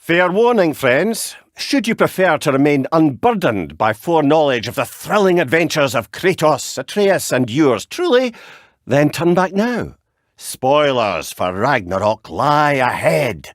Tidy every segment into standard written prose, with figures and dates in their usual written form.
Fair warning, friends. Should you prefer to remain unburdened by foreknowledge of the thrilling adventures of Kratos, Atreus, and yours truly, then turn back now. Spoilers for Ragnarök lie ahead.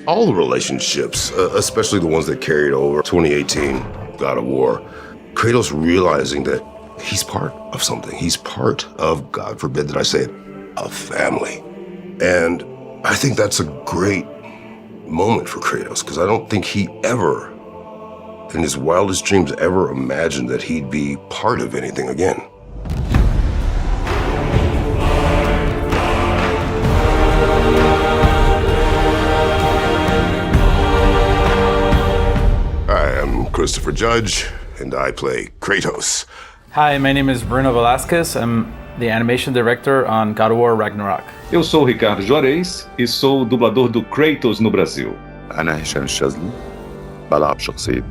All the relationships, especially the ones that carried over 2018, God of War, Kratos realizing that he's part of something. He's part of, God forbid that I say it, a family. And I think that's a great moment for Kratos, because I don't think he ever, in his wildest dreams, ever imagined that he'd be part of anything again. I am Christopher Judge, and I play Kratos. Hi, my name is Bruno Velasquez. I'm the animation director on God of War Ragnarök. Eu sou o Ricardo Juarez e sou o dublador do Kratos no Brasil. أنا هشام الشاذلي بلعب شخصية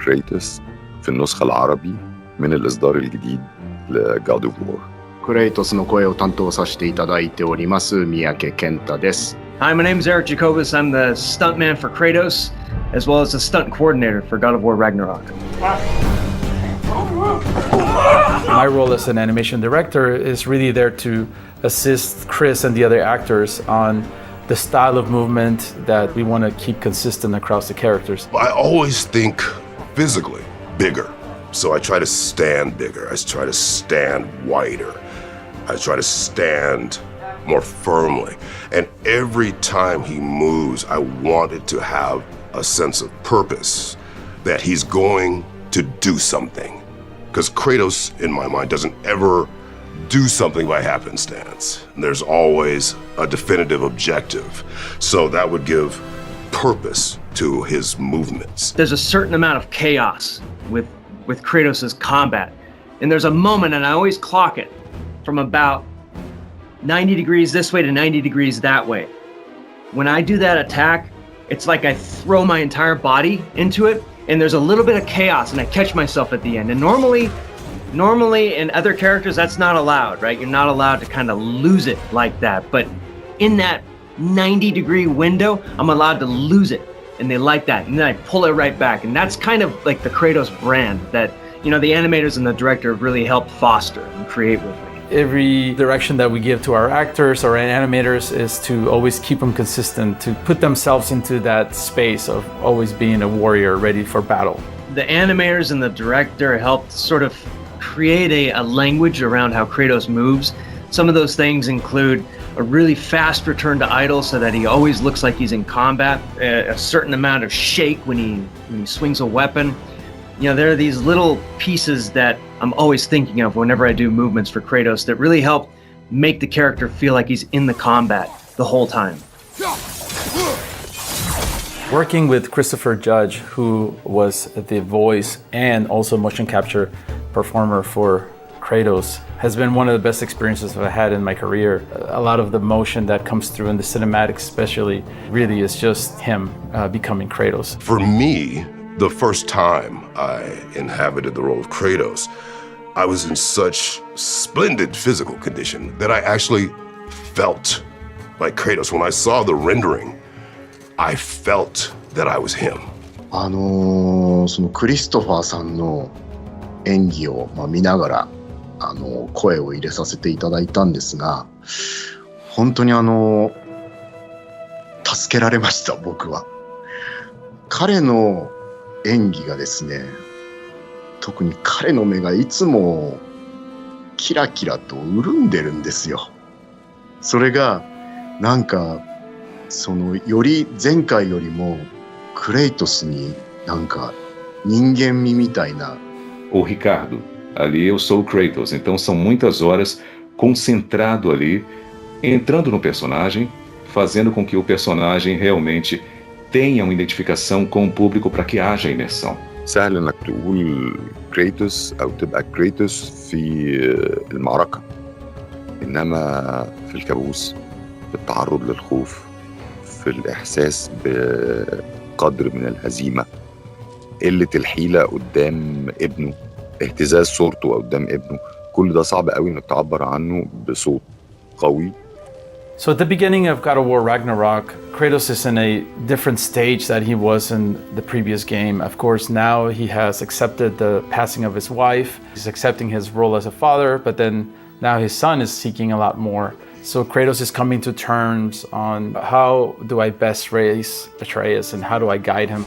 كريتوس في النسخة العربي من الإصدار الجديد ل God of War. クレイトスの声を担当させていただいております三宅健太です。Hi, my name is Eric Jacobus. I'm the stuntman for Kratos, as well as the stunt coordinator for God of War Ragnarök. My role as an animation director is really there to assist Chris and the other actors on the style of movement that we want to keep consistent across the characters. I always think physically bigger. So I try to stand bigger. I try to stand wider. I try to stand more firmly. And every time he moves, I want it to have a sense of purpose, that he's going to do something. Because Kratos, in my mind, doesn't ever do something by happenstance. There's always a definitive objective. So that would give purpose to his movements. There's a certain amount of chaos with Kratos' combat. And there's a moment, and I always clock it, from about 90 degrees this way to 90 degrees that way. When I do that attack, it's like I throw my entire body into it, and there's a little bit of chaos, and I catch myself at the end. And normally in other characters, that's not allowed, right? You're not allowed to kind of lose it like that. But in that 90-degree window, I'm allowed to lose it, and they like that. And then I pull it right back. And that's kind of like the Kratos brand that, the animators and the director have really helped foster and create with me. Every direction that we give to our actors or animators is to always keep them consistent, to put themselves into that space of always being a warrior ready for battle. The animators and the director helped sort of create a language around how Kratos moves. Some of those things include a really fast return to idle so that he always looks like he's in combat, a certain amount of shake when he swings a weapon. There are these little pieces that I'm always thinking of whenever I do movements for Kratos that really help make the character feel like he's in the combat the whole time. Working with Christopher Judge, who was the voice and also motion capture performer for Kratos, has been one of the best experiences I've had in my career. A lot of the motion that comes through in the cinematics especially really is just him becoming Kratos. For me, the first time I inhabited the role of Kratos, I was in such splendid physical condition that I actually felt like Kratos. When I saw the rendering, I felt that I was him. そのクリストファーさんの演技を見ながら声を入れさせていただいたんですが、本当に助けられました、僕は。彼の演技がですね、特に彼の目がいつもキラキラと潤んでるんですよ。それがなんかより前回よりもクレイトスになんか人間味みたいな。Ô Ricardo, ali eu sou o Kratos, então são muitas horas concentrado ali, entrando no personagem, fazendo com que o personagem realmente tenha uma identificação com o público para que haja imersão. سهل انك تقول كريتوس او تبقى كريتوس في المعركة، انما في الكابوس، في التعرض للخوف، في الاحساس بقدر من الهزيمة، قلة الحيلة قدام ابنه، اهتزاز صورته قدام ابنه، كل ده صعب قوي انك تعبر عنه بصوت قوي So at the beginning of God of War Ragnarök, Kratos is in a different stage that he was in the previous game. Of course, now he has accepted the passing of his wife. He's accepting his role as a father, but then now his son is seeking a lot more. So Kratos is coming to terms on how do I best raise Atreus and how do I guide him.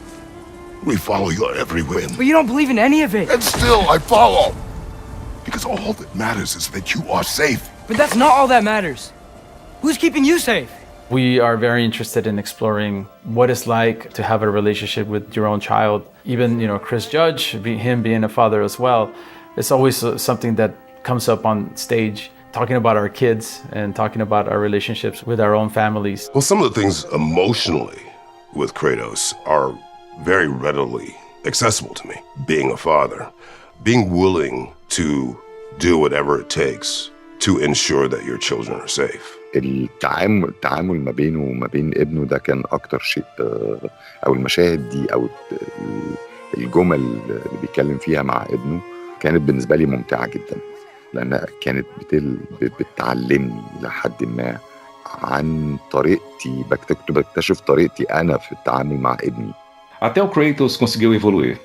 We follow you on every whim. But you don't believe in any of it. And still I follow. Because all that matters is that you are safe. But that's not all that matters. Who's keeping you safe? We are very interested in exploring what it's like to have a relationship with your own child. Even, Chris Judge, him being a father as well, it's always something that comes up on stage, talking about our kids and talking about our relationships with our own families. Well, some of the things emotionally with Kratos are very readily accessible to me. Being a father, being willing to do whatever it takes to ensure that your children are safe. التعامل ما بينه وما بين ابنه ده كان أكتر شيء، أو المشاهد دي أو الجمل اللي بيتكلم فيها مع ابنه كانت بالنسبة لي ممتعة جدا، لأنها كانت بتعلمني لحد ما عن طريقتي، بكتشف طريقتي أنا في التعامل مع ابني. Até o Kratos conseguiu evoluir.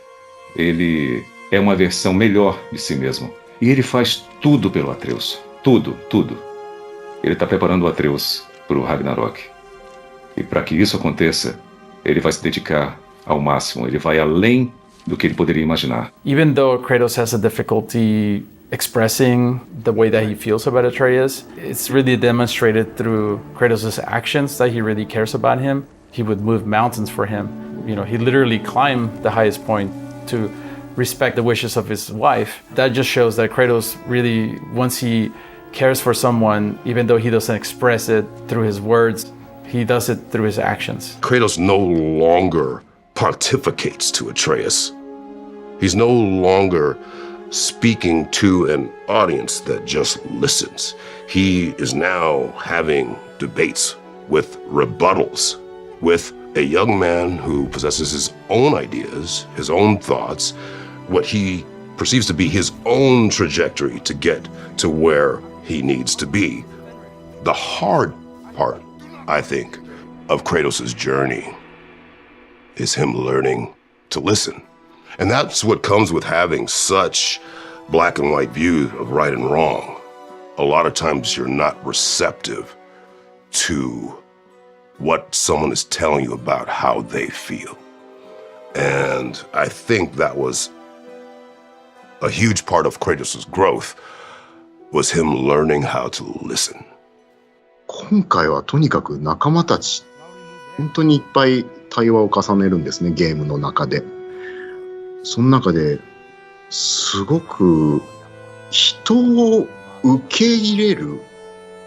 Ele é uma versão melhor de si mesmo. E ele faz tudo pelo Atreus. Tudo, tudo. Ele está preparando o Atreus para o Ragnarök. E para que isso aconteça, ele vai se dedicar ao máximo. Ele vai além do que ele poderia imaginar. Even though Kratos has a difficulty expressing the way that he feels about Atreus, it's really demonstrated through Kratos' actions that he really cares about him. He would move mountains for him. He literally climbed the highest point to respect the wishes of his wife. That just shows that Kratos really, once he cares for someone, even though he doesn't express it through his words, he does it through his actions. Kratos no longer pontificates to Atreus. He's no longer speaking to an audience that just listens. He is now having debates with rebuttals with a young man who possesses his own ideas, his own thoughts, what he perceives to be his own trajectory to get to where he needs to be. The hard part, I think, of Kratos' journey is him learning to listen. And that's what comes with having such black and white view of right and wrong. A lot of times you're not receptive to what someone is telling you about how they feel. And I think that was a huge part of Kratos' growth, was him learning how to listen. 今回はとにかく仲間たち、本当にいっぱい対話を重ねるんですね、ゲームの中で。その中ですごく人を受け入れる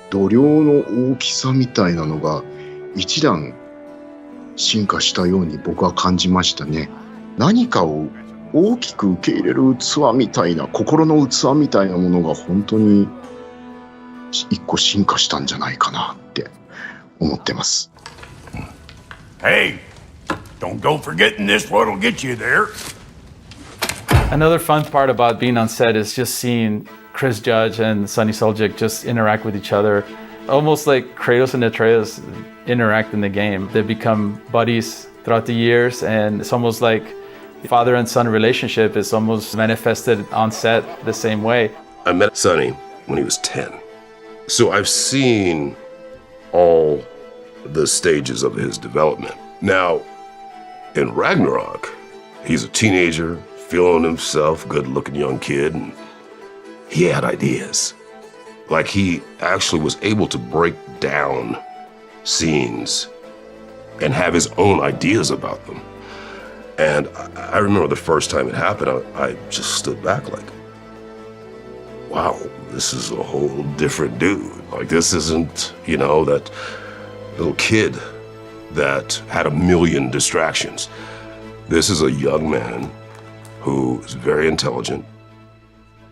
度量の大きさみたいなのが一段進化したように僕は感じましたね。何かを大きく受け入れる器みたいな、心の器みたいなものが本当に一個進化したんじゃないかなって思ってます。Hey, don't go forgetting this what'll get you there. Another fun part about being on set is just seeing Chris Judge and Sunny Suljic just interact with each other. Almost like Kratos and Atreus interact in the game. They become buddies throughout the years, and it's almost like father and son relationship is almost manifested on set the same way. I met Sunny when he was 10. So I've seen all the stages of his development. Now, in Ragnarök, he's a teenager, feeling himself, good-looking young kid, and he had ideas. Like he actually was able to break down scenes and have his own ideas about them. And I remember the first time it happened, I just stood back like, wow, this is a whole different dude. Like this isn't, that little kid that had a million distractions. This is a young man who is very intelligent,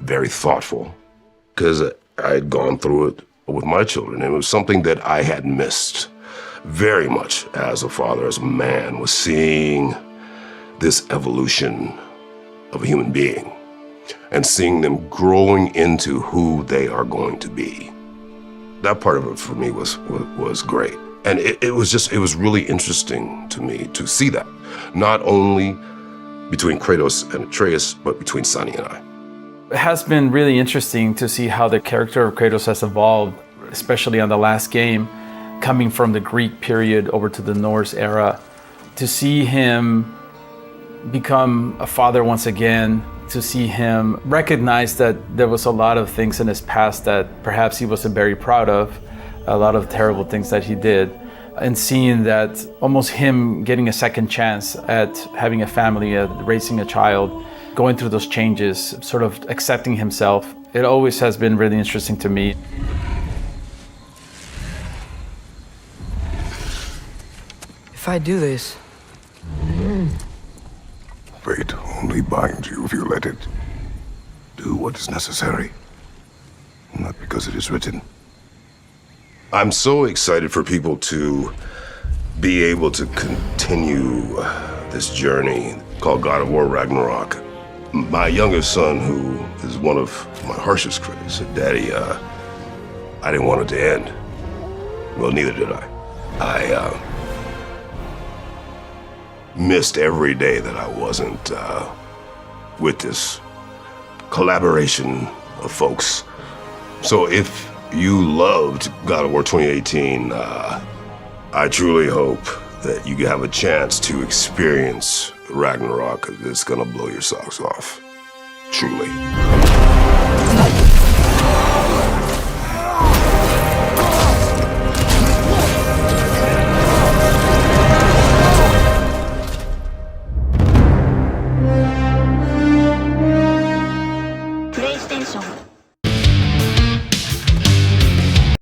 very thoughtful, because I had gone through it with my children. And it was something that I had missed very much as a father, as a man, was seeing this evolution of a human being and seeing them growing into who they are going to be. that part of it for me was great. And it was really interesting to me to see that, not only between Kratos and Atreus, but between Sunny and I. It has been really interesting to see how the character of Kratos has evolved, especially on the last game, coming from the Greek period over to the Norse era, to see him become a father once again, to see him recognize that there was a lot of things in his past that perhaps he wasn't very proud of, a lot of terrible things that he did, and seeing that almost him getting a second chance at having a family, at raising a child, going through those changes, sort of accepting himself. It always has been really interesting to me. If I do this, Fate only binds you if you let it do what is necessary, not because it is written. I'm so excited for people to be able to continue this journey called God of War Ragnarök. My youngest son, who is one of my harshest critics, said, "Daddy, I didn't want it to end." Well, neither did I. I missed every day that I wasn't with this collaboration of folks. So if you loved God of War 2018, I truly hope that you have a chance to experience Ragnarok. It's gonna blow your socks off. Truly.